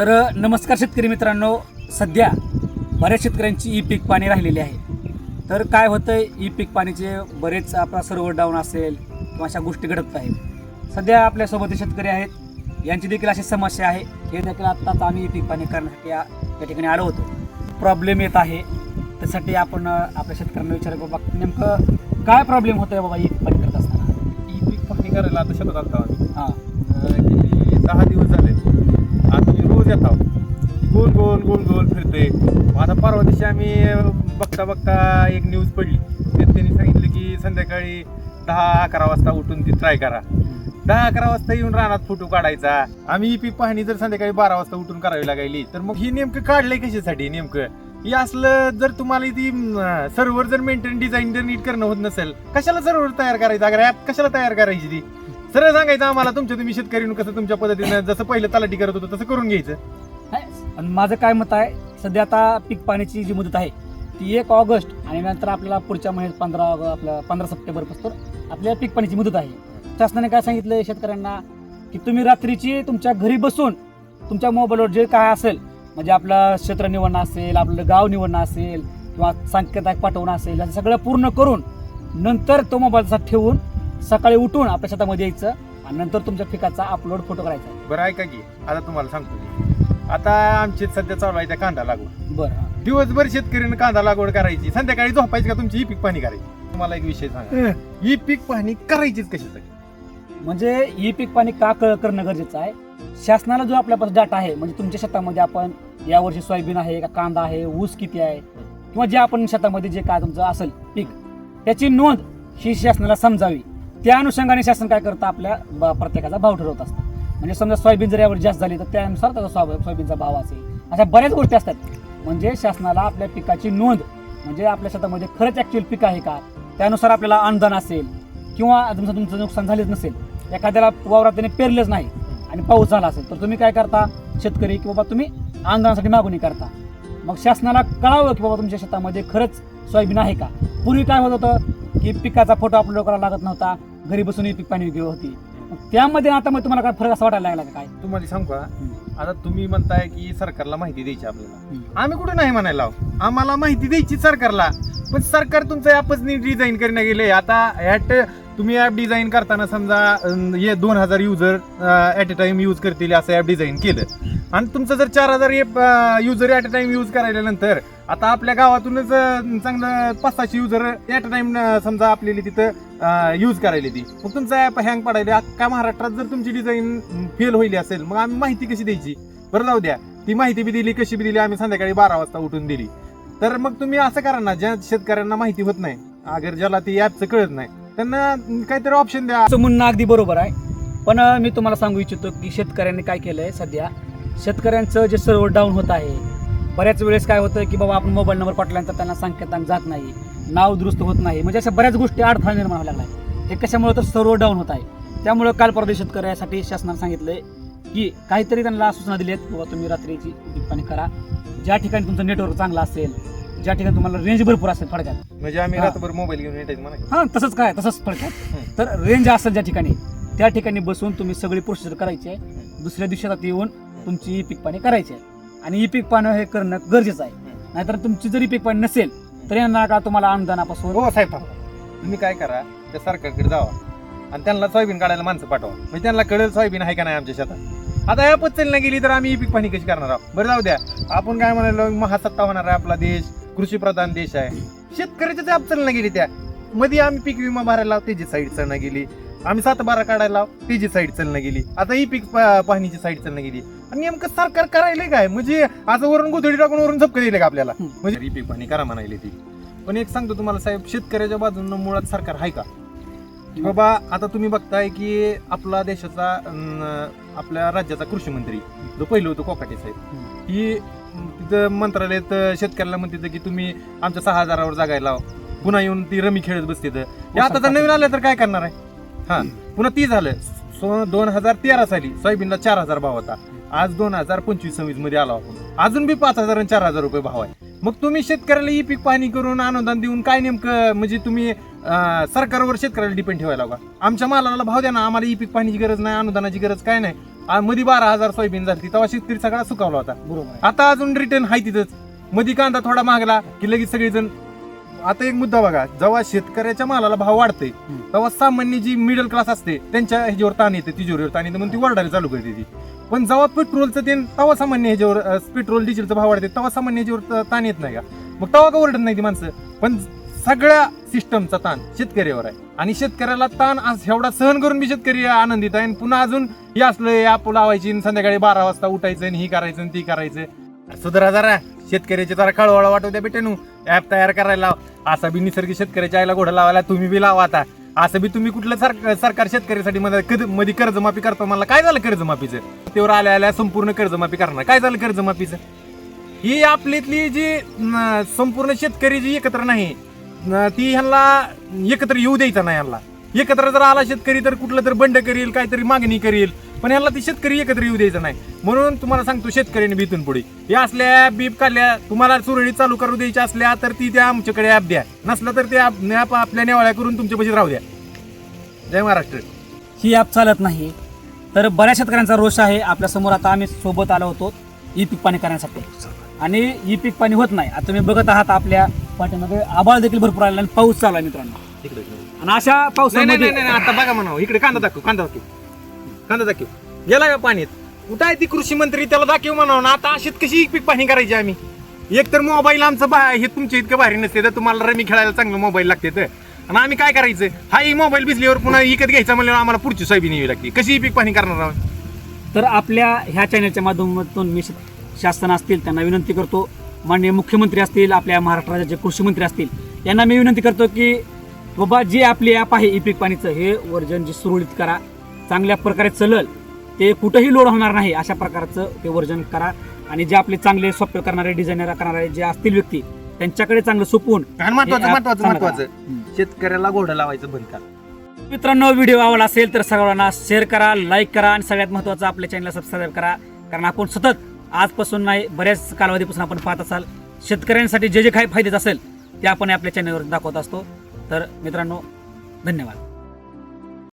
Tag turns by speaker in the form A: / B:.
A: तर नमस्कार शेतकरी मित्रांनो, सध्या बऱ्याच शेतकऱ्यांची ई पीक पाणी राहिलेली आहे. तर काय होतंय, ई पीक पाणीचे बरेच आपला सर्व्हर डाऊन असेल किंवा अशा गोष्टी घडत आहेत. सध्या आपल्यासोबत शेतकरी आहेत, यांची देखील अशी समस्या आहे. हे देखील आत्ताच आम्ही ई पीक पाणी करण्यासाठी या ठिकाणी आलो होतो. प्रॉब्लेम येत आहे, त्यासाठी आपण आपल्या शेतकऱ्यांना विचारू बाबा नेमकं काय प्रॉब्लेम होतोय बाबा ई पीक पाणी करत असताना.
B: ई पीक पाहणी करायला आता शेतात आलतो आम्ही.
A: हां,
B: गेली 10 दिवस झाले. आता मी रोज येतो, गोल गोल गोल गोल फिरतोय. आता परवा दिवशी आम्ही बघता बघता एक न्यूज पडली, त्यात त्यांनी सांगितलं की संध्याकाळी 10-11 वाजता उठून ती ट्राय करा. 10-11 वाजता येऊन रानात फोटो काढायचा. आम्ही ई पीक पाहणी जर संध्याकाळी 12 वाजता उठून करावी लागायली, तर मग ही नेमकं काढलंय कशासाठी? नेमकं हे असलं जर तुम्हाला ती सर्व्हर जर मेंटेन डिझाईन जर नीट करणं होत नसेल, कशाला सर्व्हर तयार करायचं? अगर ऍप कशाला तयार करायची? ती सरळ सांगायचं आम्हाला, तुम्ही शेतकरी कसं तुमच्या पद्धतीनं जसं पहिलं तलाठी करत होतं तसं करून घ्यायचं.
A: आणि माझं काय मत आहे, सध्या आता पीक पाण्याची जी मुदत आहे ती 1 ऑगस्ट आणि नंतर आपल्याला पुढच्या महिन्यात 15 सप्टेंबर पासून आपल्या पीक पाण्याची मुदत आहे. शासनाने काय सांगितलं शेतकऱ्यांना की तुम्ही रात्रीची तुमच्या घरी बसून तुमच्या मोबाईलवर जे काय असेल, म्हणजे आपलं क्षेत्र निवडणं असेल, आपलं गाव निवडणं असेल किंवा सांकेतिक पाठवणं असेल, असं सगळं पूर्ण करून नंतर तो मोबाईलचा ठेवून सकाळी उठून आपल्या शेतामध्ये यायचं आणि नंतर तुमच्या पिकाचा अपलोड फोटो करायचा.
B: बरं ऐका की, आता तुम्हाला सांगतो मी. आता आमची सध्या चालू आहे त्या कांदा लागवड.
A: बरं,
B: दिवसभर शेतकऱ्यांनी कांदा लागवड करायची, संध्याकाळी झोपायची का तुमची ई पीक पाहणी करायची? तुम्हाला एक विषय सांगा, ई पीक पाहणी करायचीच कशासाठी?
A: म्हणजे ई पीक पाणी का करणं गरजेचं आहे? शासनाला जो आपल्यापासून डाटा आहे, म्हणजे तुमच्या शेतामध्ये आपण यावर्षी सोयाबीन आहे का कांदा आहे, ऊस किती आहे, किंवा जे आपण शेतामध्ये जे काय तुमचं असेल पीक, त्याची नोंद ही शासनाला समजावी. त्या अनुषंगाने शासन काय करतं, आपल्या प्रत्येकाचा भाव ठरवत असतं. म्हणजे समजा सोयाबीन जर यावर जास्त झाली तर त्यानुसार त्याचा सोयाबीनचा भाव असेल. अशा बऱ्याच गोष्टी असतात. म्हणजे शासनाला आपल्या पिकाची नोंद, म्हणजे आपल्या शेतामध्ये खरंच ऍक्च्युअल पीक आहे का, त्यानुसार आपल्याला अनुदान असेल किंवा तुमचं नुकसान झालेच नसेल, एखाद्याला वावरात त्याने पेरलेच नाही आणि पाऊस झाला असेल, तर तुम्ही काय करता शेतकरी, की बाबा तुम्ही अनुदानासाठी मागणी करता. मग शासनाला कळावं की बाबा तुमच्या शेतामध्ये खरंच सोयाबीन आहे का. पूर्वी काय होत होतं की पिकाचा फोटो अपलोड करायला लागत नव्हता, घरी बसून पीक पाणी होती. त्यामध्ये आता मग तुम्हाला काय फरक असं वाटायला लागला का काय?
B: तुम्हाला सांगू का, आता तुम्ही म्हणताय की सरकारला माहिती द्यायची आपल्याला. आम्ही कुठे नाही म्हणायला, आम्हाला माहिती द्यायची सरकारला, पण सरकार तुमचं ऍपच नीट डिझाईन करण्यात गेले. आता ह्यात तुम्ही ऍप डिझाईन करताना समजा 2000 user at a time use करतील असं ऍप डिझाईन केलं, आणि तुमचं जर 4000 user at a time use करायल्यानंतर आता आपल्या गावातूनच चांगलं 500-600 युजर ऍट अ टाइम समजा आपल्याला तिथं यूज करायला ती, मग तुमचा ऍप हँग पडायला. अख्खा महाराष्ट्रात जर तुमची डिझाईन फेल होईल असेल, मग आम्ही माहिती कशी द्यायची? बरं जाऊ द्या, ती माहिती बी दिली, कशी बी दिली, आम्ही संध्याकाळी 12 वाजता उठून दिली. तर मग तुम्ही असं करा ना, ज्या शेतकऱ्यांना माहिती होत नाही, अगर ज्याला ती ऍपचं कळत नाही, त्यांना काहीतरी ऑप्शन द्या.
A: असं म्हणणं अगदी बरोबर आहे. पण मी तुम्हाला सांगू इच्छितो की शेतकऱ्यांनी काय केलंय, सध्या शेतकऱ्यांचं जे सर्व्हर डाऊन होत आहे. बऱ्याच वेळेस काय होतं की बाबा आपण मोबाईल नंबर पाठवल्यानंतर त्यांना संकेतांक जात नाही, नाव दुरुस्त होत नाही, म्हणजे अशा बऱ्याच गोष्टी अडथळा निर्माण व्हायला लागला. हे कशामुळे तर सर्व्हर डाऊन होत आहे. त्यामुळे काल परदेश शेतकऱ्यासाठी शासनाने सांगितलंय की काहीतरी त्यांना सूचना दिली आहेत, बाबा तुम्ही रात्रीची पीक पाणी करा, ज्या ठिकाणी तुमचं नेटवर्क चांगलं असेल, ज्या ठिकाणी तुम्हाला रेंज भरपूर असेल थोडक्यात.
B: म्हणजे आम्ही रात्रभर मोबाईल घेऊन येतायचं म्हणा.
A: हां, तसंच थोडक्यात. तर रेंज असेल ज्या ठिकाणी, त्या ठिकाणी बसून तुम्ही सगळी प्रोसिजर करायची आहे. दुसऱ्या दिवशी आता येऊन तुमची ई पीक पाणी करायची आहे. आणि ई पीक पाणी हे करणं गरजेचं आहे. नाहीतर तुमची जरी पीक पाणी नसेल तरी यांना का तुम्हाला अनुदानापासून.
B: हो साहेब, तुम्ही काय करा, त्या सरकारकडे जावा आणि त्यांना सोयाबीन काढायला माणसं पाठवा, म्हणजे त्यांना कळेल सोयाबीन आहे का नाही आमच्या शेतात. आता या पचल नाही गेली तर आम्ही ई पीक पाणी कशी करणार आहोत? बरं जाऊ द्या, आपण काय म्हणालो, महासत्ता होणार आहे आपला देश, कृषी प्रधान देश आहे. शेतकऱ्याच्याच ॲप चालना गेली. त्या मध्ये आम्ही पीक विमा भरायला त्याची साईड चालना गेली, आम्ही 7/12 काढायला त्याची साईड चालना गेली, आता ही पीक पाहणीची साईड चालना गेली. आणि नेमकं सरकार करायला काय, म्हणजे असं वरून गोधडी टाकून वरून झपकं दिले का आपल्याला? म्हणजे ही पीक पाहणी करा म्हणायला ती. पण एक सांगतो तुम्हाला साहेब, शेतकऱ्याच्या बाजूनं मुळात सरकार आहे का? बाबा आता तुम्ही बघताय की आपला देशाचा आपल्या राज्याचा कृषी मंत्री जो पहिलं होतं कोकाटे साहेब, ही तिथं मंत्रालयात शेतकऱ्याला म्हणते की तुम्ही आमच्या 6000वर जागायला, पुन्हा येऊन ती रमी खेळत बसते. आता तर नवीन आलं तर काय करणार आहे? हा, पुन्हा ती झालं. 2013 साली सोयाबीनला 4000 भाव होता, आज 2025-26 मध्ये आला, अजून बी 5000 आणि 4000 रुपये भाव आहे. मग तुम्ही शेतकऱ्याला ई पीक पाहणी करून अनुदान देऊन काय नेमकं, म्हणजे तुम्ही सरकारवर शेतकऱ्याला डिपेंड ठेवायला का? आमच्या मालाला भाव द्या ना, आम्हाला ई पीक पाहणीची गरज नाही, अनुदानाची गरज काय नाही. मध्ये 12,000 सोयाबीन झाली तेव्हा शेतकरी सगळा सुकावला होता.
A: बरोबर आहे.
B: आता अजून रिटर्न आहे तिथंच. मध्ये कांदा थोडा महागला की लगेच सगळेजण. आता एक मुद्दा बघा, जेव्हा शेतकऱ्याच्या मालाला भाव वाढते तेव्हा सामान्य जी मिडल क्लास असते त्यांच्या ह्याच्यावर ताण येते, तिजोरीवर ताण येते म्हणून ती वरडायला चालू करते ती. पण जेव्हा पेट्रोलचं ते तेव्हा सामान्य ह्याच्यावर पेट्रोल डिझेलचा भाव वाढते तेव्हा सामान्य ह्याच्यावर ताण येत नाही का? मग तेव्हा का ओरडत नाही ती माणसं? पण सगळ्या सिस्टमचा ताण शेतकऱ्यावर आहे आणि शेतकऱ्याला ताण एवढा सहन करून बी शेतकरी आनंदित आहे. आणि पुन्हा अजून हे असलं ॲप लावायची आणि संध्याकाळी 12 वाजता उठायचं आणि ही करायचं आणि ती करायचं. सुधारा जरा शेतकऱ्याचे जरा कळवळा वाटू द्या बेटेनू. ॲप तयार करायला लाव. असा बी निसर्ग शेतकऱ्याच्या आईला घोडा लावायला तुम्ही बी लावा. आता असं बी तुम्ही कुठलं सरकार शेतकऱ्यासाठी मध्ये कर्जमाफी करतो. मला काय झालं कर्जमाफीचं? त्यावर आल्या आल्या संपूर्ण कर्जमाफी करणार. काय झालं कर्जमाफीचं? ही आपलीतली जी संपूर्ण शेतकरी जी एकत्र नाही ती ह्यांना एकत्र येऊ द्यायचा नाही. ह्यांना एकत्र जर आला शेतकरी तर कुठलं तर बंड करील, काहीतरी मागणी करील, पण ह्यांना ती शेतकरी एकत्र येऊ द्यायचं नाही. म्हणून तुम्हाला सांगतो शेतकऱ्यांनी भीतून पुढे या असल्या बीप काढल्या तुम्हाला सुरळीत चालू करू द्यायच्या असल्या तर ती त्या आमच्याकडे ॲप द्या. नसलं तर ते ॲप आपल्या नेवाळ्या करून तुमच्या पैसे राहू द्या. जय महाराष्ट्र.
A: ही ॲप चालत नाही तर बऱ्याच शेतकऱ्यांचा रोष आहे. आपल्या समोर आता आम्ही सोबत आलो होतो ई पीक पाणी करण्यासाठी आणि ई पीक पाणी होत नाही. आता तुम्ही बघत आहात आपल्या पाठीमागे आभाळ देखील भरपूर आलेला आणि पाऊस चालू आहे मित्रांनो. आणि अशा पावसामध्ये
B: आता बघा म्हणा इकडे कांदा दाखव गेला का पाण्यात कुठं आहे ती कृषी मंत्री त्याला दाखव म्हणावं. आता अशीच कशी पीक पाणी करायची आम्ही? एक तर मोबाईल आमचं हे तुमच्या इतकं भारी नसते तर तुम्हाला रमी खेळायला चांगलं मोबाईल लागते तर आणि आम्ही काय करायचं? हा ही मोबाईल भिजल्यावर पुन्हा विकत घ्यायचा म्हणल्यावर आम्हाला पुढची सोयाबीन यावी लागते. कशी पीक पाणी करणार आहोत?
A: तर आपल्या ह्या चॅनलच्या माध्यमातून मी शासन असतील त्यांना विनंती करतो, माननीय मुख्यमंत्री असतील, आपल्या महाराष्ट्र राज्याचे कृषी मंत्री असतील यांना मी विनंती करतो की बाबा जी आपली ॲप आहे ई पीक पाणीचं हे वर्जन जी सुरळीत करा, चांगल्या प्रकारे चलल, ते कुठंही लोड होणार नाही अशा प्रकारचं ते वर्जन करा. आणि जे आपले चांगले सॉफ्टवेअर करणारे डिझायनर करणारे जे असतील व्यक्ती त्यांच्याकडे चांगलं सोपवून
B: महत्वाचं शेतकऱ्याला घोडं लावायचं बंद करा.
A: मित्रांनो व्हिडिओ आवडला असेल तर सर्वांना शेअर करा, लाईक करा आणि सगळ्यात महत्त्वाचं आपल्या चॅनलला सबस्क्राईब करा. कारण आपण सतत आजपासून नाही बऱ्याच कालावधीपासून आपण पाहत असाल शेतकऱ्यांसाठी जे जे काही फायदेच असेल ते आपण आपल्या चॅनलवर दाखवत असतो. तर मित्रांनो धन्यवाद.